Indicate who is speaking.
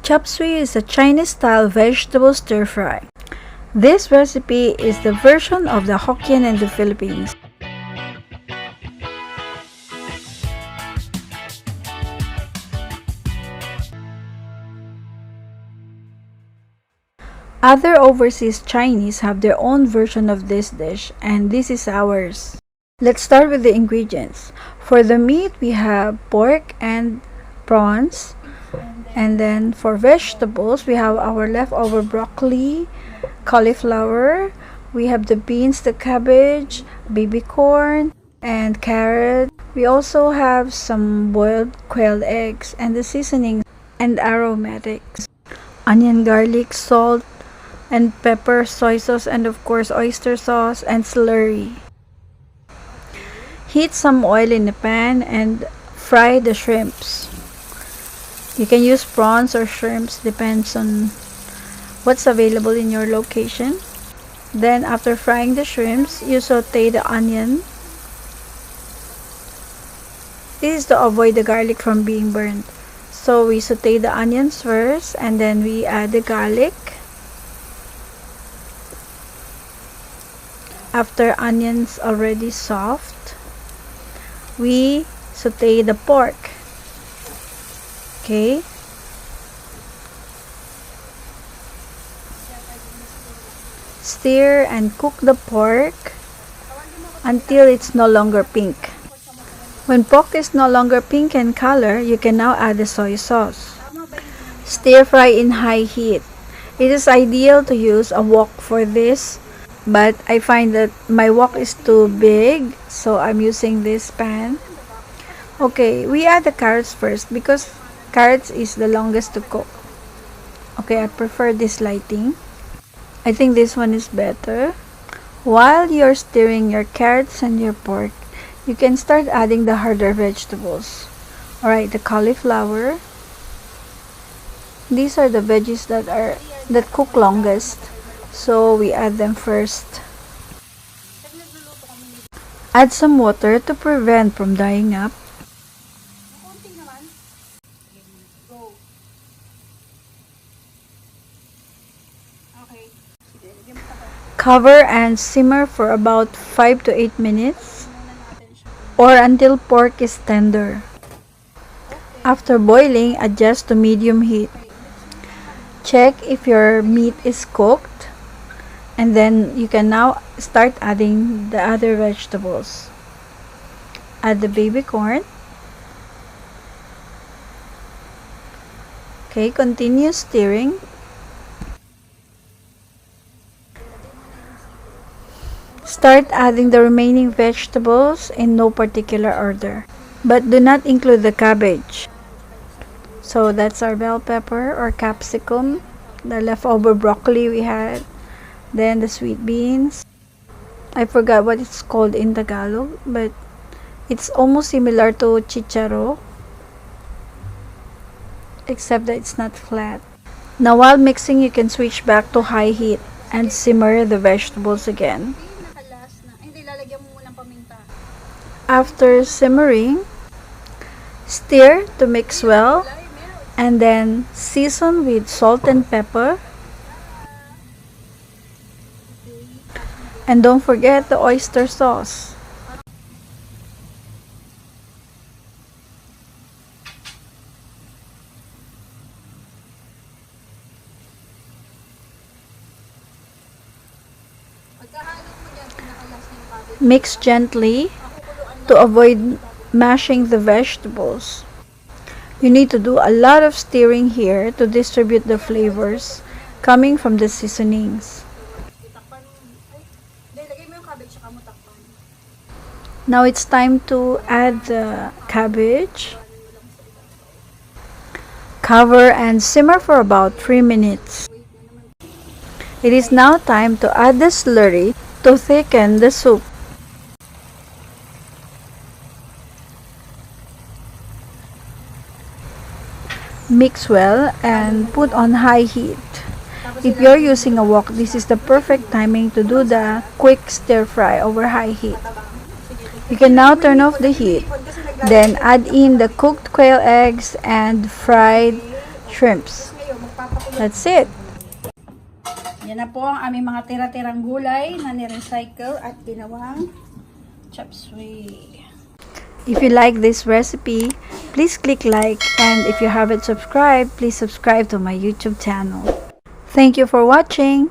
Speaker 1: Chopsuey is a Chinese-style vegetable stir-fry. This recipe is the version of the Hokkien in the Philippines. Other overseas Chinese have their own version of this dish, and this is ours. Let's start with the ingredients. For the meat, we have pork and prawns. And then for vegetables, we have our leftover broccoli, cauliflower, we have the beans, the cabbage, baby corn, and carrot. We also have some boiled quail eggs and the seasonings and aromatics. Onion, garlic, salt, and pepper, soy sauce, and of course oyster sauce and slurry. Heat some oil in the pan and fry the shrimps. You can use prawns or shrimps, depends on what's available in your location. Then after frying the shrimps, you saute the onion. This is to avoid the garlic from being burnt. So we saute the onions first and then we add the garlic. After onions already soft, we saute the pork. Okay. Stir and cook the pork until it's no longer pink. When pork is no longer pink in color, you can now add the soy sauce. Stir fry in high heat. It is ideal to use a wok for this, but I find that my wok is too big, so I'm using this pan. Okay, we add the carrots first because carrots is the longest to cook. Okay, I prefer this lighting. I think this one is better. While you're stirring your carrots and your pork, you can start adding the harder vegetables. Alright, the cauliflower. These are the veggies that cook longest. So we add them first. Add some water to prevent from drying up. Cover and simmer for about 5 to 8 minutes or until pork is tender. After boiling, adjust to medium heat. Check if your meat is cooked and then you can now start adding the other vegetables. Add the baby corn. Okay, continue stirring. Start adding the remaining vegetables in no particular order, but do not include the cabbage. So that's our bell pepper or capsicum, the leftover broccoli we had, then the sweet beans. I forgot what it's called in Tagalog, but it's almost similar to chicharo, except that it's not flat. Now while mixing, you can switch back to high heat and simmer the vegetables again. After simmering, stir to mix well and then season with salt and pepper. And don't forget the oyster sauce. Mix gently to avoid mashing the vegetables. You need to do a lot of stirring here to distribute the flavors coming from the seasonings. Now it's time to add the cabbage. Cover and simmer for about 3 minutes. It is now time to add the slurry to thicken the soup. Mix well and put on high heat. If you're using a wok, this is the perfect timing to do the quick stir fry over high heat. You can now turn off the heat. Then add in the cooked quail eggs and fried shrimps. That's it.
Speaker 2: Yan na po ang aming mga tira-tirang gulay na ni-recycle at ginawang chopsuey.
Speaker 1: If you like this recipe, please click like, and if you haven't subscribed, please subscribe to my YouTube channel. Thank you for watching.